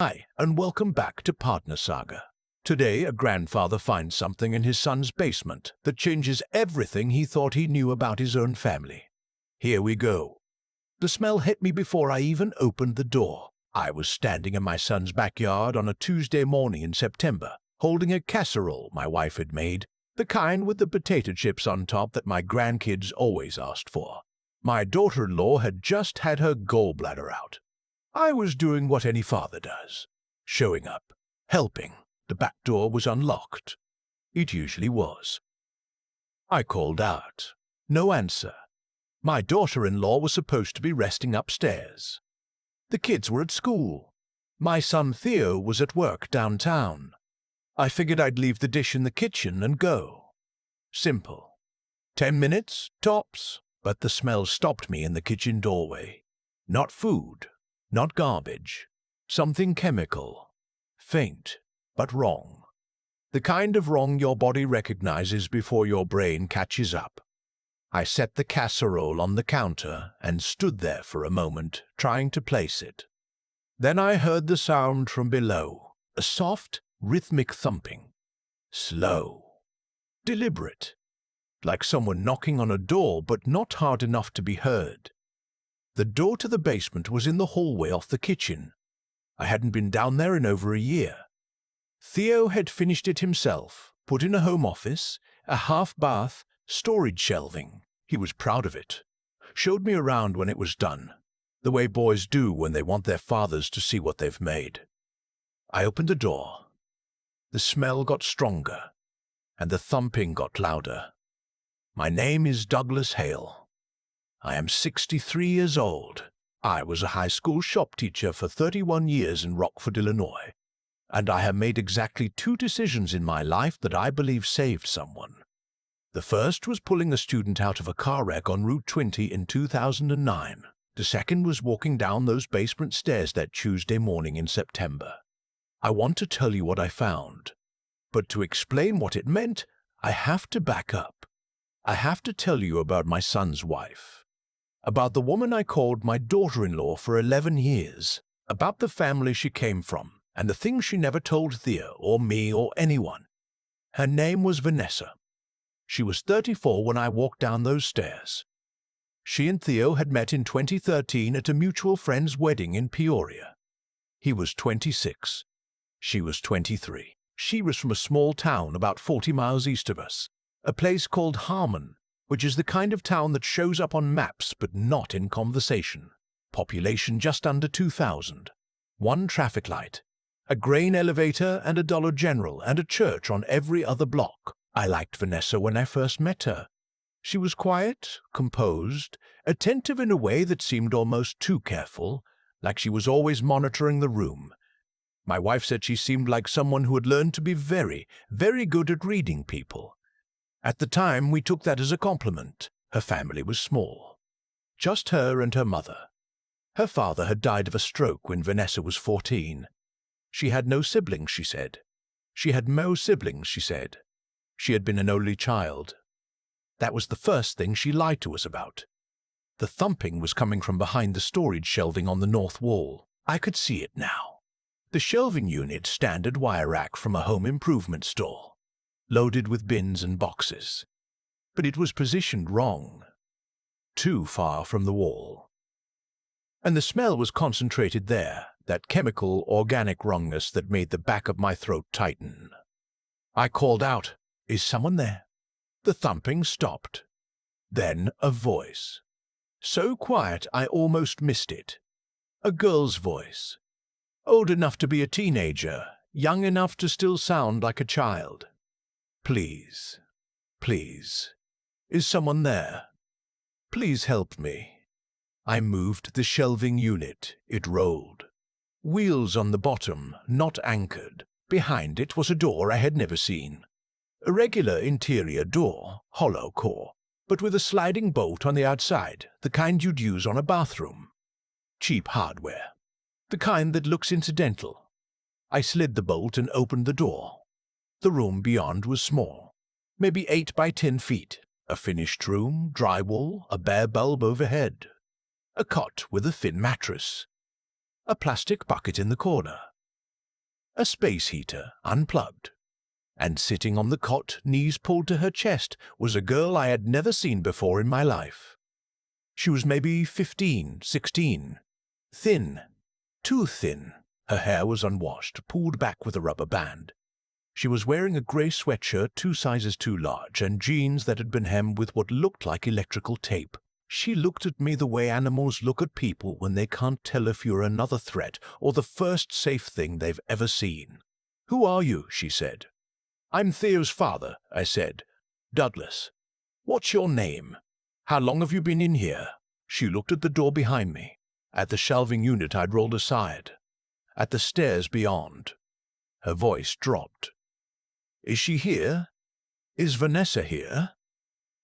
Hi, and welcome back to Partner Saga. Today, a grandfather finds something in his son's basement that changes everything he thought he knew about his own family. Here we go. The smell hit me before I even opened the door. I was standing in my son's backyard on a Tuesday morning in September, holding a casserole my wife had made, the kind with the potato chips on top that my grandkids always asked for. My daughter-in-law had just had her gallbladder out. I was doing what any father does, showing up, helping. The back door was unlocked. It usually was. I called out. No answer. My daughter-in-law was supposed to be resting upstairs. The kids were at school. My son Theo was at work downtown. I figured I'd leave the dish in the kitchen and go. Simple. 10 minutes, tops. But the smell stopped me in the kitchen doorway. Not food. Not garbage. Something chemical. Faint, but wrong. The kind of wrong your body recognizes before your brain catches up. I set the casserole on the counter and stood there for a moment, trying to place it. Then I heard the sound from below, a soft, rhythmic thumping. Slow. Deliberate. Like someone knocking on a door, but not hard enough to be heard. The door to the basement was in the hallway off the kitchen. I hadn't been down there in over a year. Theo had finished it himself, put in a home office, a half-bath, storage shelving. He was proud of it. Showed me around when it was done, the way boys do when they want their fathers to see what they've made. I opened the door. The smell got stronger, and the thumping got louder. My name is Douglas Hale. I am 63 years old. I was a high school shop teacher for 31 years in Rockford, Illinois, and I have made exactly 2 decisions in my life that I believe saved someone. The first was pulling a student out of a car wreck on Route 20 in 2009. The second was walking down those basement stairs that Tuesday morning in September. I want to tell you what I found, but to explain what it meant, I have to back up. I have to tell you about my son's wife. About the woman I called my daughter-in-law for 11 years, about the family she came from, and the things she never told Theo or me or anyone. Her name was Vanessa. She was 34 when I walked down those stairs. She and Theo had met in 2013 at a mutual friend's wedding in Peoria. He was 26. She was 23. She was from a small town about 40 miles east of us, a place called Harmon, which is the kind of town that shows up on maps but not in conversation. Population just under 2,000. 1 traffic light, a grain elevator and a Dollar General and a church on every other block. I liked Vanessa when I first met her. She was quiet, composed, attentive in a way that seemed almost too careful, like she was always monitoring the room. My wife said she seemed like someone who had learned to be very, very good at reading people. At the time, we took that as a compliment. Her family was small. Just her and her mother. Her father had died of a stroke when Vanessa was 14. She had no siblings, she said. She had no siblings, she said. She had been an only child. That was the first thing she lied to us about. The thumping was coming from behind the storage shelving on the north wall. I could see it now. The shelving unit, standard wire rack from a home improvement store, loaded with bins and boxes. But it was positioned wrong, too far from the wall. And the smell was concentrated there, that chemical, organic wrongness that made the back of my throat tighten. I called out, "Is someone there?" The thumping stopped. Then a voice. So quiet I almost missed it. A girl's voice. Old enough to be a teenager, young enough to still sound like a child. "Please, please, is someone there? Please help me." I moved the shelving unit. It rolled. Wheels on the bottom, not anchored. Behind it was a door I had never seen. A regular interior door, hollow core, but with a sliding bolt on the outside, the kind you'd use on a bathroom. Cheap hardware. The kind that looks incidental. I slid the bolt and opened the door. The room beyond was small, maybe 8 by 10 feet. A finished room, drywall, a bare bulb overhead. A cot with a thin mattress. A plastic bucket in the corner. a space heater unplugged. And sitting on the cot, knees pulled to her chest, was a girl I had never seen before in my life. She was maybe 15, 16. Thin. Too thin. Her hair was unwashed, pulled back with a rubber band. She was wearing a grey sweatshirt 2 sizes too large and jeans that had been hemmed with what looked like electrical tape. She looked at me the way animals look at people when they can't tell if you're another threat or the first safe thing they've ever seen. "Who are you?" she said. "I'm Theo's father," I said. "Douglas." "What's your name? How long have you been in here?" She looked at the door behind me, at the shelving unit I'd rolled aside, at the stairs beyond. Her voice dropped. "Is she here? Is Vanessa here?"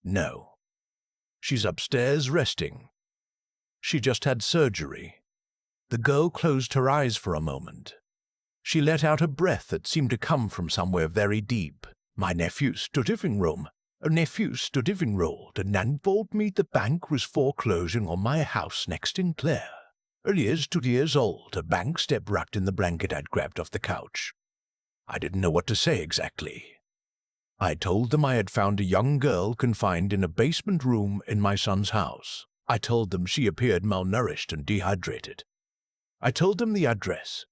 "No. She's upstairs resting. She just had surgery." The girl closed her eyes for a moment. She let out a breath that seemed to come from somewhere very deep. "My nephew stood living room. A nephew stood living room and informed me the bank was foreclosing on my house next in Clare. Earlier 2 years old, a bank step wrapped in the blanket I'd grabbed off the couch." I didn't know what to say exactly. I told them I had found a young girl confined in a basement room in my son's house. I told them she appeared malnourished and dehydrated. I told them the address.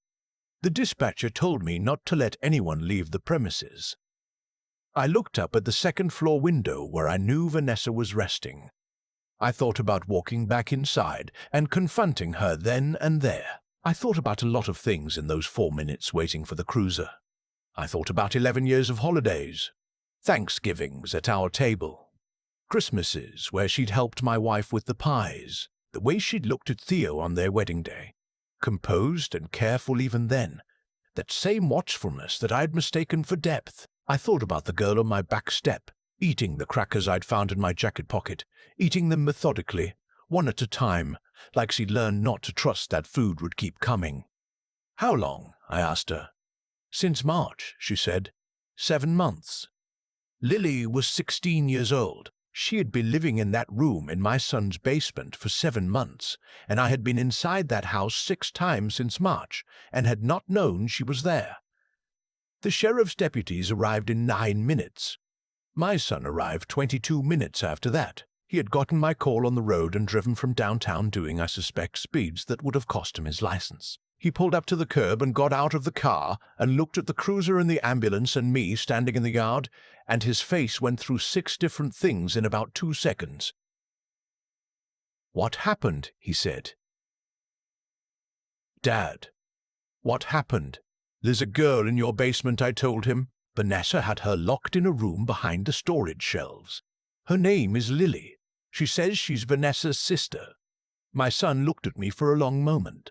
The dispatcher told me not to let anyone leave the premises. I looked up at the second-floor window where I knew Vanessa was resting. I thought about walking back inside and confronting her then and there. I thought about a lot of things in those 4 minutes waiting for the cruiser. I thought about 11 years of holidays, Thanksgivings at our table, Christmases where she'd helped my wife with the pies, the way she'd looked at Theo on their wedding day, composed and careful even then, that same watchfulness that I'd mistaken for depth. I thought about the girl on my back step, eating the crackers I'd found in my jacket pocket, eating them methodically, one at a time, like she'd learned not to trust that food would keep coming. "How long?" I asked her. "Since March," she said. 7 months. Lily was 16 years old. She had been living in that room in my son's basement for 7 months, and I had been inside that house 6 times since March and had not known she was there. The sheriff's deputies arrived in 9 minutes. My son arrived 22 minutes after that. He had gotten my call on the road and driven from downtown doing, I suspect, speeds that would have cost him his license. He pulled up to the curb and got out of the car and looked at the cruiser and the ambulance and me standing in the yard, and his face went through 6 different things in about 2 seconds. "What happened?" he said. "Dad, what happened?" "There's a girl in your basement," I told him. "Vanessa had her locked in a room behind the storage shelves. Her name is Lily. She says she's Vanessa's sister." My son looked at me for a long moment.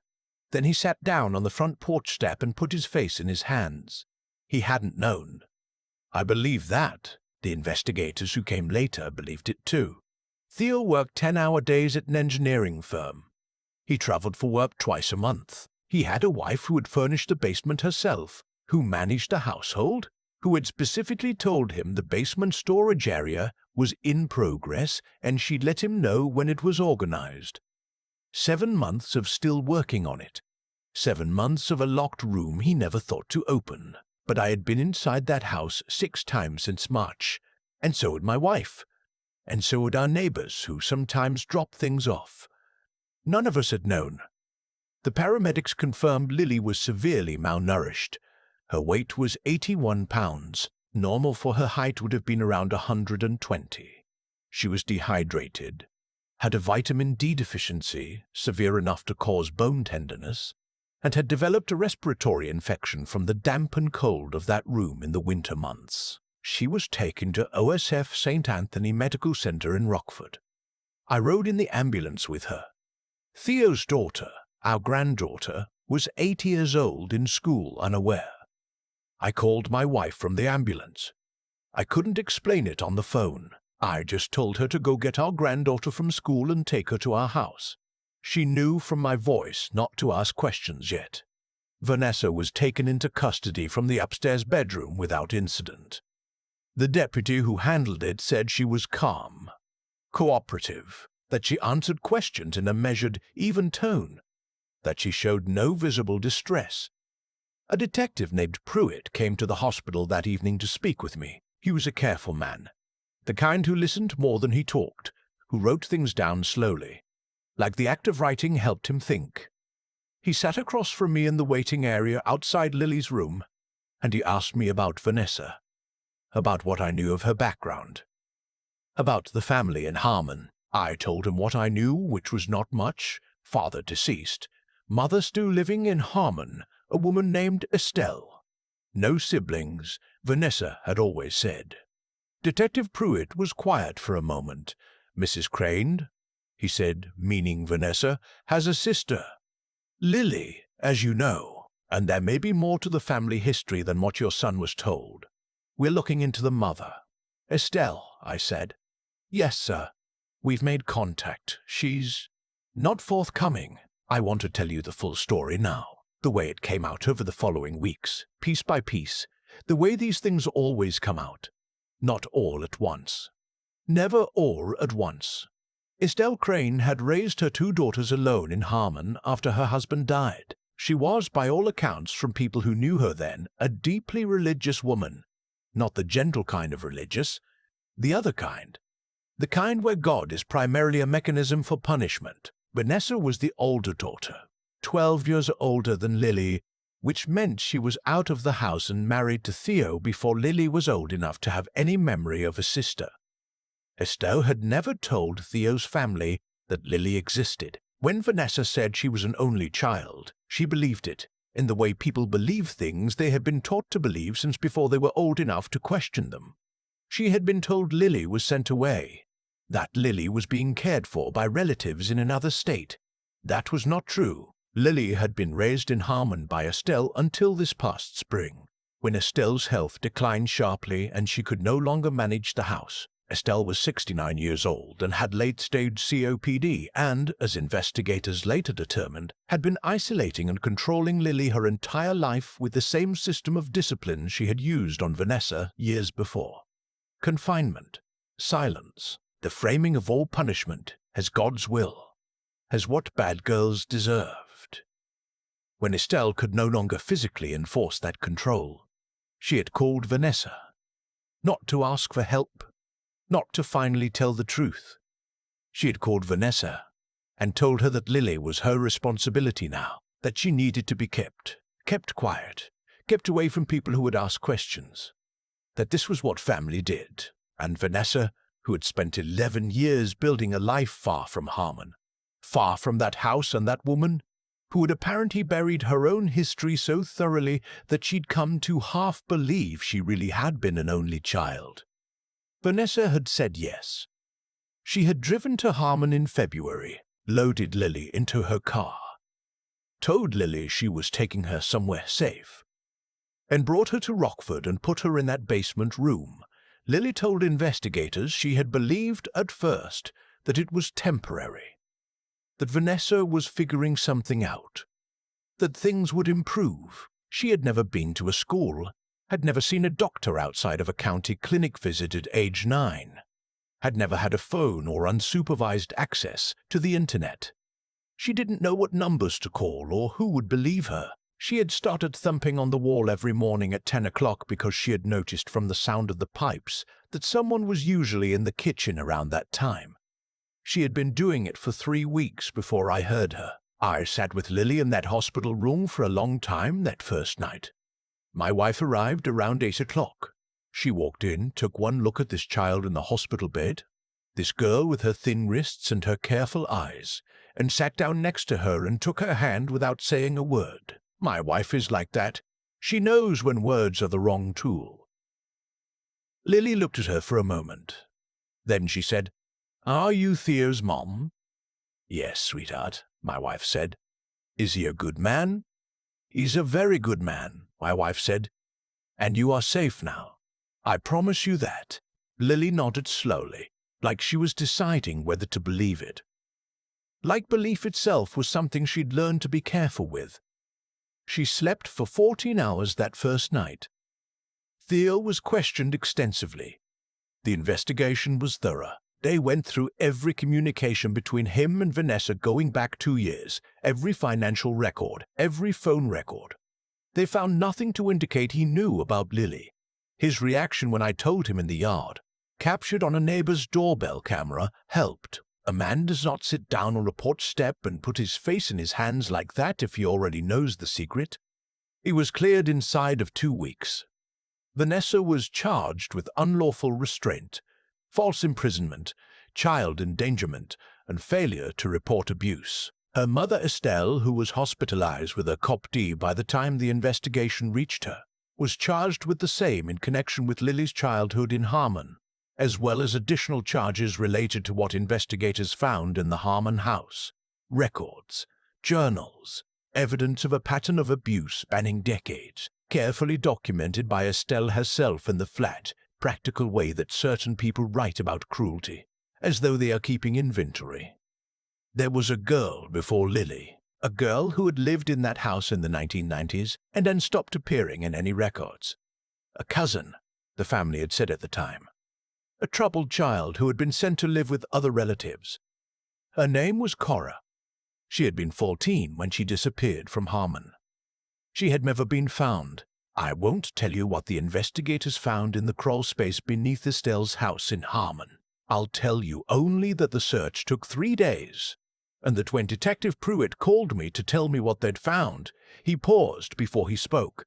Then he sat down on the front porch step and put his face in his hands. He hadn't known. I believed that. The investigators who came later believed it too. Theo worked 10-hour days at an engineering firm. He traveled for work twice a month. He had a wife who had furnished the basement herself, who managed a household, who had specifically told him the basement storage area was in progress and she'd let him know when it was organized. 7 months of still working on it. 7 months of a locked room he never thought to open. But I had been inside that house 6 times since March, and so had my wife, and so had our neighbors who sometimes dropped things off. None of us had known. The paramedics confirmed Lily was severely malnourished. Her weight was 81 pounds. Normal for her height would have been around 120. She was dehydrated, had a vitamin D deficiency, severe enough to cause bone tenderness, and had developed a respiratory infection from the damp and cold of that room in the winter months. She was taken to OSF St. Anthony Medical Center in Rockford. I rode in the ambulance with her. Theo's daughter, our granddaughter, was 8 years old in school unaware. I called my wife from the ambulance. I couldn't explain it on the phone. I just told her to go get our granddaughter from school and take her to our house. She knew from my voice not to ask questions yet. Vanessa was taken into custody from the upstairs bedroom without incident. The deputy who handled it said she was calm, cooperative, that she answered questions in a measured, even tone, that she showed no visible distress. A detective named Pruitt came to the hospital that evening to speak with me. He was a careful man, the kind who listened more than he talked, who wrote things down slowly, like the act of writing helped him think. He sat across from me in the waiting area outside Lily's room, and he asked me about Vanessa, about what I knew of her background, about the family in Harmon. I told him what I knew, which was not much. Father deceased, mother still living in Harmon, a woman named Estelle. No siblings, Vanessa had always said. Detective Pruitt was quiet for a moment. Mrs. Crane, he said, meaning Vanessa, has a sister, Lily, as you know, and there may be more to the family history than what your son was told. We're looking into the mother. Estelle, I said. Yes, sir. We've made contact. She's not forthcoming. I want to tell you the full story now, the way it came out over the following weeks, piece by piece, the way these things always come out. Not all at once. Never all at once. Estelle Crane had raised her two daughters alone in Harmon after her husband died. She was, by all accounts from people who knew her then, a deeply religious woman. Not the gentle kind of religious, the other kind. The kind where God is primarily a mechanism for punishment. Vanessa was the older daughter, 12 years older than Lily, which meant she was out of the house and married to Theo before Lily was old enough to have any memory of a sister. Estelle had never told Theo's family that Lily existed. When Vanessa said she was an only child, she believed it, in the way people believe things they had been taught to believe since before they were old enough to question them. She had been told Lily was sent away, that Lily was being cared for by relatives in another state. That was not true. Lily had been raised in Harmon by Estelle until this past spring, when Estelle's health declined sharply and she could no longer manage the house. Estelle was 69 years old and had late-stage COPD and, as investigators later determined, had been isolating and controlling Lily her entire life with the same system of discipline she had used on Vanessa years before. Confinement, silence, the framing of all punishment as God's will, as what bad girls deserved. When Estelle could no longer physically enforce that control, she had called Vanessa, not to ask for help, not to finally tell the truth. She had called Vanessa and told her that Lily was her responsibility now, that she needed to be kept quiet, kept away from people who would ask questions, that this was what family did. And Vanessa, who had spent 11 years building a life far from Harmon, far from that house and that woman, who had apparently buried her own history so thoroughly that she'd come to half believe she really had been an only child. Vanessa had said yes. She had driven to Harmon in February, loaded Lily into her car, told Lily she was taking her somewhere safe, and brought her to Rockford and put her in that basement room. Lily told investigators she had believed at first that it was temporary, that Vanessa was figuring something out, that things would improve. She had never been to a school, had never seen a doctor outside of a county clinic visit at age 9, had never had a phone or unsupervised access to the internet. She didn't know what numbers to call or who would believe her. She had started thumping on the wall every morning at 10 o'clock because she had noticed from the sound of the pipes that someone was usually in the kitchen around that time. She had been doing it for 3 weeks before I heard her. I sat with Lily in that hospital room for a long time that first night. My wife arrived around 8 o'clock. She walked in, took one look at this child in the hospital bed, this girl with her thin wrists and her careful eyes, and sat down next to her and took her hand without saying a word. My wife is like that. She knows when words are the wrong tool. Lily looked at her for a moment. Then she said, "Are you Theo's mom?" "Yes, sweetheart," my wife said. "Is he a good man?" "He's a very good man," my wife said. "And you are safe now. I promise you that." Lily nodded slowly, like she was deciding whether to believe it. Like belief itself was something she'd learned to be careful with. She slept for 14 hours that first night. Theo was questioned extensively. The investigation was thorough. They went through every communication between him and Vanessa going back 2 years, every financial record, every phone record. They found nothing to indicate he knew about Lily. His reaction when I told him in the yard, captured on a neighbor's doorbell camera, helped. A man does not sit down on a porch step and put his face in his hands like that if he already knows the secret. He was cleared inside of 2 weeks. Vanessa was charged with unlawful restraint, false imprisonment, child endangerment, and failure to report abuse. Her mother Estelle, who was hospitalized with a COPD by the time the investigation reached her, was charged with the same in connection with Lily's childhood in Harmon, as well as additional charges related to what investigators found in the Harmon house: records, journals, evidence of a pattern of abuse spanning decades, carefully documented by Estelle herself in the flat, practical way that certain people write about cruelty, as though they are keeping inventory. There was a girl before Lily, a girl who had lived in that house in the 1990s and then stopped appearing in any records. A cousin, the family had said at the time. A troubled child who had been sent to live with other relatives. Her name was Cora. She had been 14 when she disappeared from Harmon. She had never been found. I won't tell you what the investigators found in the crawl space beneath Estelle's house in Harmon. I'll tell you only that the search took 3 days, and that when Detective Pruitt called me to tell me what they'd found, he paused before he spoke,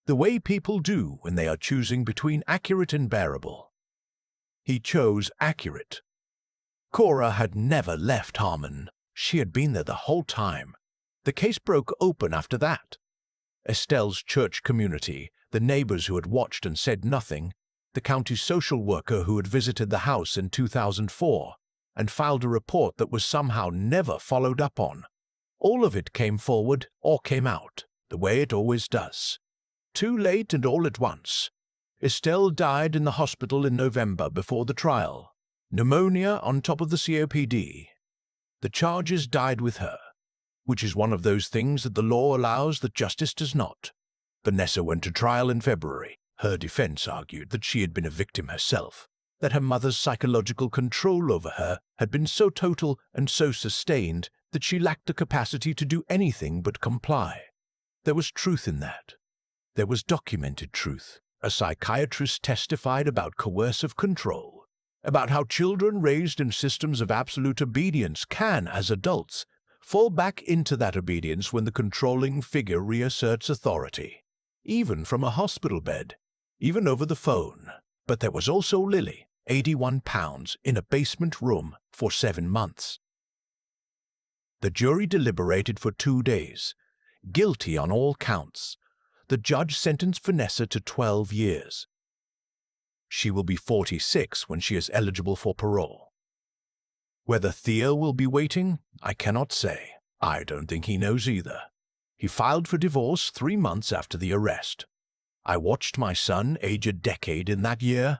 the way people do when they are choosing between accurate and bearable. He chose accurate. Cora had never left Harmon. She had been there the whole time. The case broke open after that. Estelle's church community, the neighbors who had watched and said nothing, the county social worker who had visited the house in 2004 and filed a report that was somehow never followed up on. All of it came forward or came out, the way it always does. Too late and all at once. Estelle died in the hospital in November before the trial. Pneumonia on top of the COPD. The charges died with her, which is one of those things that the law allows that justice does not. Vanessa went to trial in February. Her defense argued that she had been a victim herself, that her mother's psychological control over her had been so total and so sustained that she lacked the capacity to do anything but comply. There was truth in that. There was documented truth. A psychiatrist testified about coercive control, about how children raised in systems of absolute obedience can, as adults, fall back into that obedience when the controlling figure reasserts authority, even from a hospital bed, even over the phone. But there was also Lily, 81 pounds, in a basement room for 7 months. The jury deliberated for 2 days, guilty on all counts. The judge sentenced Vanessa to 12 years. She will be 46 when she is eligible for parole. Whether Theo will be waiting, I cannot say. I don't think he knows either. He filed for divorce 3 months after the arrest. I watched my son age a decade in that year.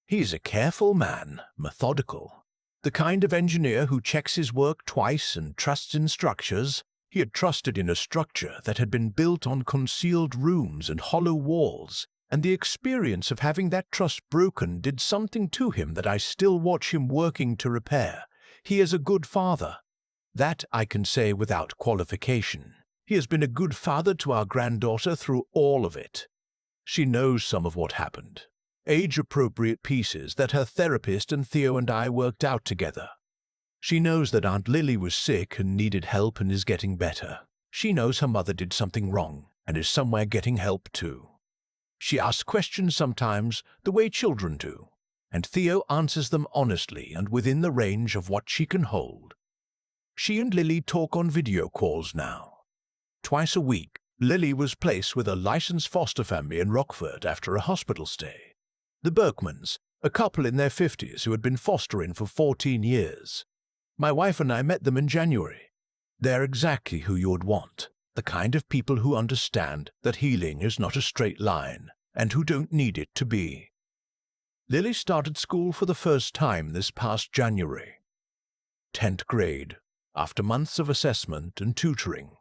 He's a careful man, methodical. The kind of engineer who checks his work twice and trusts in structures. He had trusted in a structure that had been built on concealed rooms and hollow walls, and the experience of having that trust broken did something to him that I still watch him working to repair. He is a good father. That I can say without qualification. He has been a good father to our granddaughter through all of it. She knows some of what happened. Age-appropriate pieces that her therapist and Theo and I worked out together. She knows that Aunt Lily was sick and needed help and is getting better. She knows her mother did something wrong and is somewhere getting help too. She asks questions sometimes, the way children do, and Theo answers them honestly and within the range of what she can hold. She and Lily talk on video calls now. Twice a week, Lily was placed with a licensed foster family in Rockford after a hospital stay. The Berkmans, a couple in their 50s who had been fostering for 14 years. My wife and I met them in January. They're exactly who you would want, the kind of people who understand that healing is not a straight line and who don't need it to be. Lily started school for the first time this past January. 10th grade, after months of assessment and tutoring.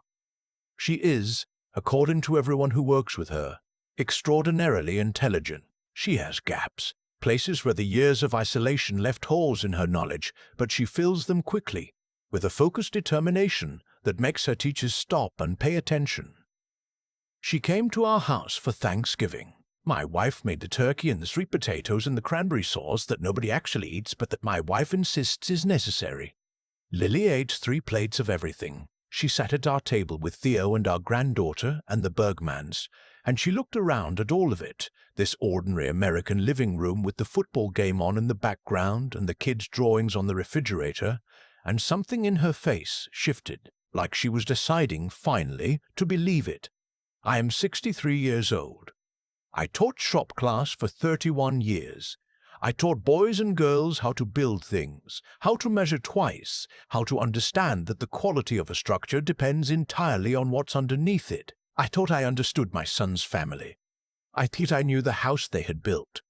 She is, according to everyone who works with her, extraordinarily intelligent. She has gaps, places where the years of isolation left holes in her knowledge, but she fills them quickly, with a focused determination that makes her teachers stop and pay attention. She came to our house for Thanksgiving. My wife made the turkey and the sweet potatoes and the cranberry sauce that nobody actually eats but that my wife insists is necessary. Lily ate 3 plates of everything. She sat at our table with Theo and our granddaughter and the Bergmans, and she looked around at all of it, this ordinary American living room with the football game on in the background and the kids' drawings on the refrigerator, and something in her face shifted, like she was deciding, finally, to believe it. I am 63 years old. I taught shop class for 31 years. I taught boys and girls how to build things, how to measure twice, how to understand that the quality of a structure depends entirely on what's underneath it. I thought I understood my son's family. I thought I knew the house they had built.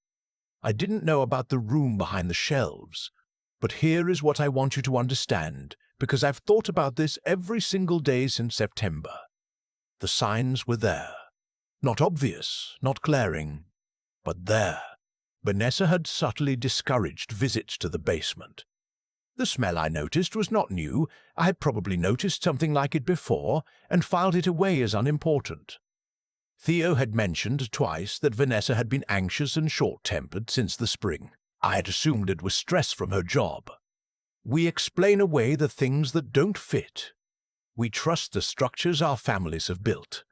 I didn't know about the room behind the shelves. But here is what I want you to understand, because I've thought about this every single day since September. The signs were there. Not obvious, not glaring, but there. Vanessa had subtly discouraged visits to the basement. The smell I noticed was not new. I had probably noticed something like it before and filed it away as unimportant. Theo had mentioned twice that Vanessa had been anxious and short-tempered since the spring. I had assumed it was stress from her job. We explain away the things that don't fit. We trust the structures our families have built.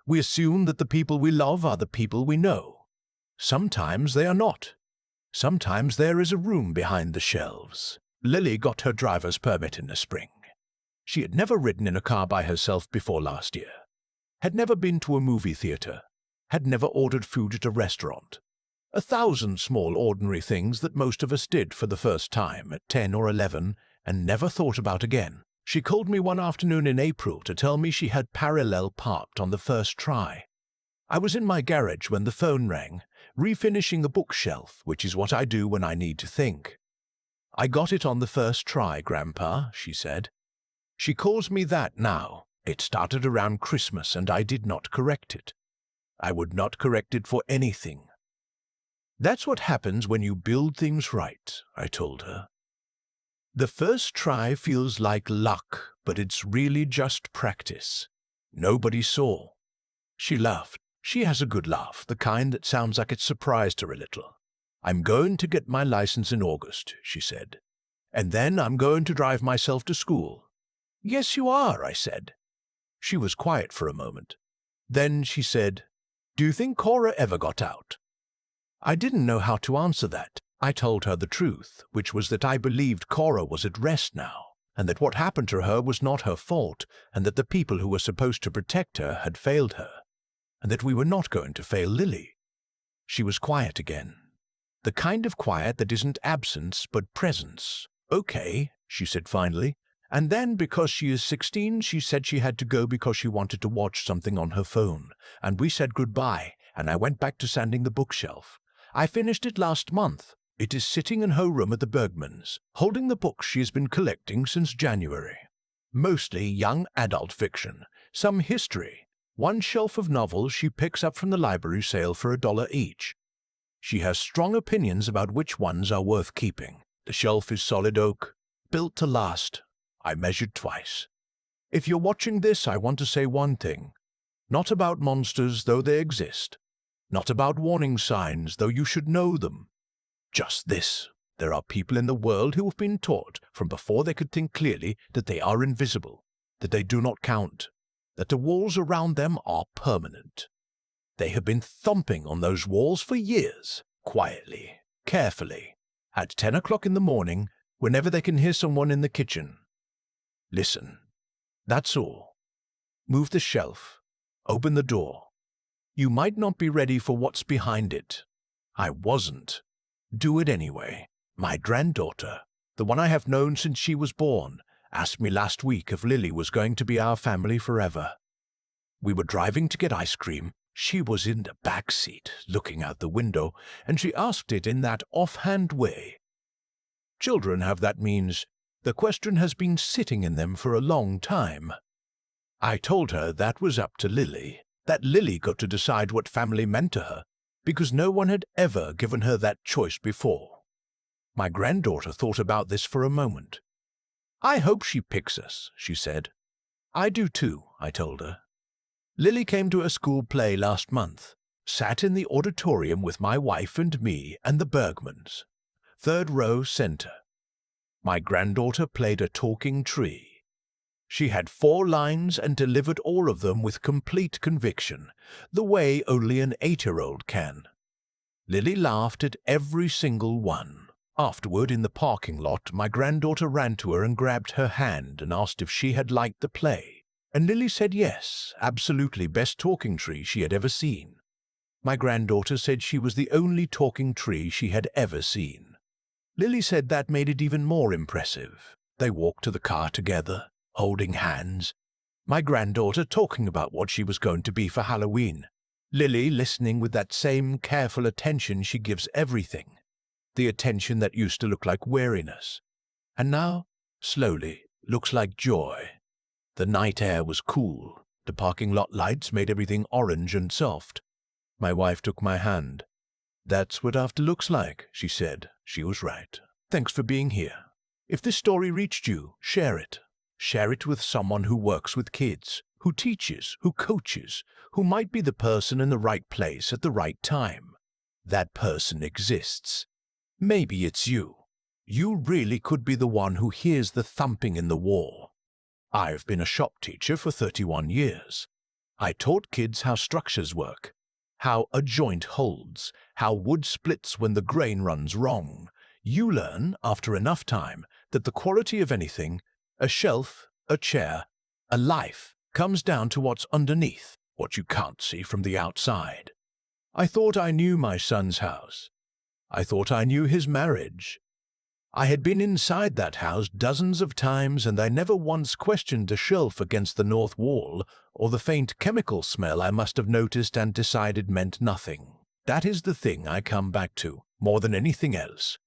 We assume that the people we love are the people we know. Sometimes they are not. Sometimes there is a room behind the shelves. Lily got her driver's permit in the spring. She had never ridden in a car by herself before last year, had never been to a movie theater, had never ordered food at a restaurant. 1,000 small ordinary things that most of us did for the first time at 10 or 11 and never thought about again. She called me one afternoon in April to tell me she had parallel parked on the first try. I was in my garage when the phone rang, refinishing a bookshelf, which is what I do when I need to think. I got it on the first try, Grandpa, she said. She calls me that now. It started around Christmas and I did not correct it. I would not correct it for anything. That's what happens when you build things right, I told her. The first try feels like luck, but it's really just practice. Nobody saw. She laughed. She has a good laugh, the kind that sounds like it surprised her a little. I'm going to get my license in August, she said. And then I'm going to drive myself to school. Yes, you are, I said. She was quiet for a moment. Then she said, Do you think Cora ever got out? I didn't know how to answer that. I told her the truth, which was that I believed Cora was at rest now, and that what happened to her was not her fault, and that the people who were supposed to protect her had failed her, and that we were not going to fail Lily. She was quiet again. The kind of quiet that isn't absence but presence. Okay, she said finally. And then, because she is 16, she said she had to go because she wanted to watch something on her phone. And we said goodbye, and I went back to sanding the bookshelf. I finished it last month. It is sitting in her room at the Bergmans, holding the books she has been collecting since January. Mostly young adult fiction, some history. One shelf of novels she picks up from the library sale for $1 each. She has strong opinions about which ones are worth keeping. The shelf is solid oak, built to last. I measured twice. If you're watching this, I want to say one thing. Not about monsters, though they exist. Not about warning signs, though you should know them. Just this. There are people in the world who have been taught, from before they could think clearly, that they are invisible, that they do not count, that the walls around them are permanent. They have been thumping on those walls for years, quietly, carefully, at 10 o'clock in the morning, whenever they can hear someone in the kitchen. Listen. That's all. Move the shelf. Open the door. You might not be ready for what's behind it. I wasn't. Do it anyway. My granddaughter, the one I have known since she was born, asked me last week if Lily was going to be our family forever. We were driving to get ice cream. She was in the back seat, looking out the window, and she asked it in that offhand way. Children have that means. The question has been sitting in them for a long time. I told her that was up to Lily, that Lily got to decide what family meant to her, because no one had ever given her that choice before. My granddaughter thought about this for a moment. I hope she picks us, she said. I do too, I told her. Lily came to a school play last month, sat in the auditorium with my wife and me and the Bergmans. Third row center. My granddaughter played a talking tree. She had 4 lines and delivered all of them with complete conviction, the way only an 8-year-old can. Lily laughed at every single one. Afterward, in the parking lot, my granddaughter ran to her and grabbed her hand and asked if she had liked the play. And Lily said yes, absolutely best talking tree she had ever seen. My granddaughter said she was the only talking tree she had ever seen. Lily said that made it even more impressive. They walked to the car together, holding hands. My granddaughter talking about what she was going to be for Halloween. Lily listening with that same careful attention she gives everything. The attention that used to look like weariness. And now, slowly, looks like joy. The night air was cool. The parking lot lights made everything orange and soft. My wife took my hand. "That's what after looks like," she said. She was right. "Thanks for being here. If this story reached you, share it. Share it with someone who works with kids, who teaches, who coaches, who might be the person in the right place at the right time. That person exists. Maybe it's you. You really could be the one who hears the thumping in the wall. I've been a shop teacher for 31 years. I taught kids how structures work, how a joint holds, how wood splits when the grain runs wrong. You learn, after enough time, that the quality of anything, a shelf, a chair, a life, comes down to what's underneath, what you can't see from the outside. I thought I knew my son's house. I thought I knew his marriage. I had been inside that house dozens of times, and I never once questioned a shelf against the north wall or the faint chemical smell I must have noticed and decided meant nothing. That is the thing I come back to, more than anything else.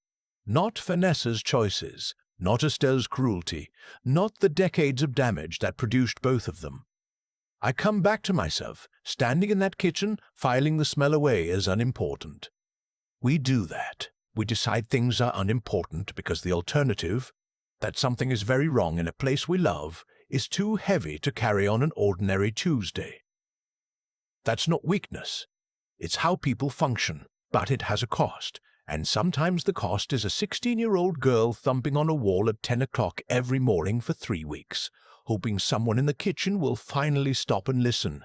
Not Vanessa's choices, not Estelle's cruelty, not the decades of damage that produced both of them. I come back to myself, standing in that kitchen, filing the smell away as unimportant. We do that. We decide things are unimportant because the alternative, that something is very wrong in a place we love, is too heavy to carry on an ordinary Tuesday. That's not weakness. It's how people function, but it has a cost, and sometimes the cost is a 16-year-old girl thumping on a wall at 10 o'clock every morning for 3 weeks, hoping someone in the kitchen will finally stop and listen.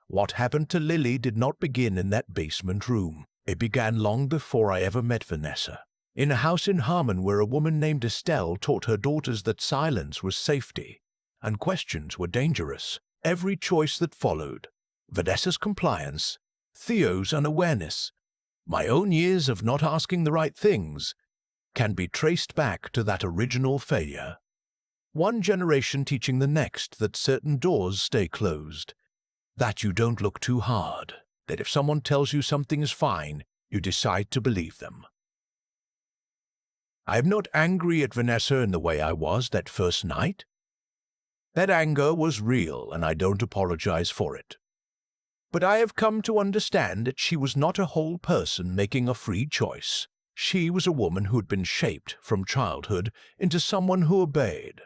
What happened to Lily did not begin in that basement room. It began long before I ever met Vanessa. In a house in Harmon where a woman named Estelle taught her daughters that silence was safety, and questions were dangerous. Every choice that followed, Vanessa's compliance, Theo's unawareness, my own years of not asking the right things, can be traced back to that original failure. One generation teaching the next that certain doors stay closed, that you don't look too hard, that if someone tells you something is fine, you decide to believe them. I am not angry at Vanessa in the way I was that first night. That anger was real, and I don't apologize for it. But I have come to understand that she was not a whole person making a free choice. She was a woman who had been shaped from childhood into someone who obeyed.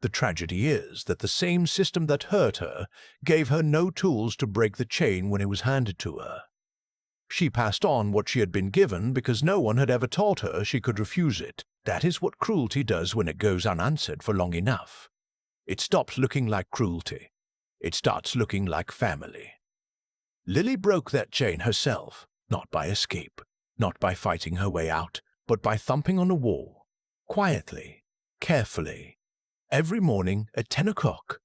The tragedy is that the same system that hurt her gave her no tools to break the chain when it was handed to her. She passed on what she had been given because no one had ever taught her she could refuse it. That is what cruelty does when it goes unanswered for long enough. It stops looking like cruelty. It starts looking like family. Lily broke that chain herself, not by escape, not by fighting her way out, but by thumping on a wall, quietly, carefully, every morning at 10 o'clock,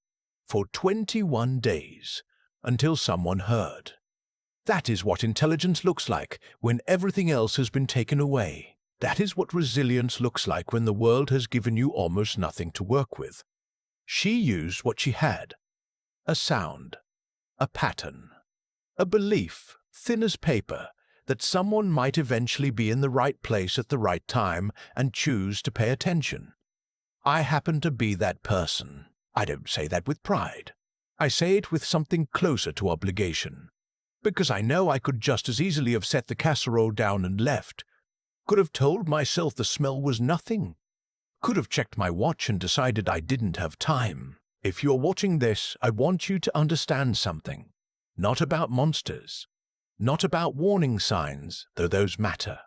for 21 days, until someone heard. That is what intelligence looks like when everything else has been taken away. That is what resilience looks like when the world has given you almost nothing to work with. She used what she had, a sound, a pattern, a belief, thin as paper, that someone might eventually be in the right place at the right time and choose to pay attention. I happen to be that person. I don't say that with pride. I say it with something closer to obligation. Because I know I could just as easily have set the casserole down and left. Could have told myself the smell was nothing. Could have checked my watch and decided I didn't have time. If you're watching this, I want you to understand something. Not about monsters. Not about warning signs, though those matter.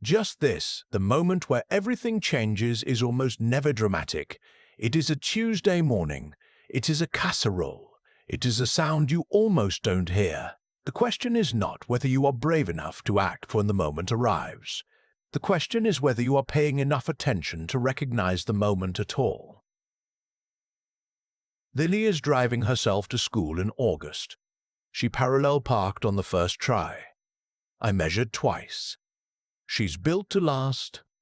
Just this, the moment where everything changes is almost never dramatic. It is a Tuesday morning. It is a casserole. It is a sound you almost don't hear. The question is not whether you are brave enough to act when the moment arrives. The question is whether you are paying enough attention to recognize the moment at all. Lily is driving herself to school in August. She parallel parked on the first try. I measured twice. She's built to last,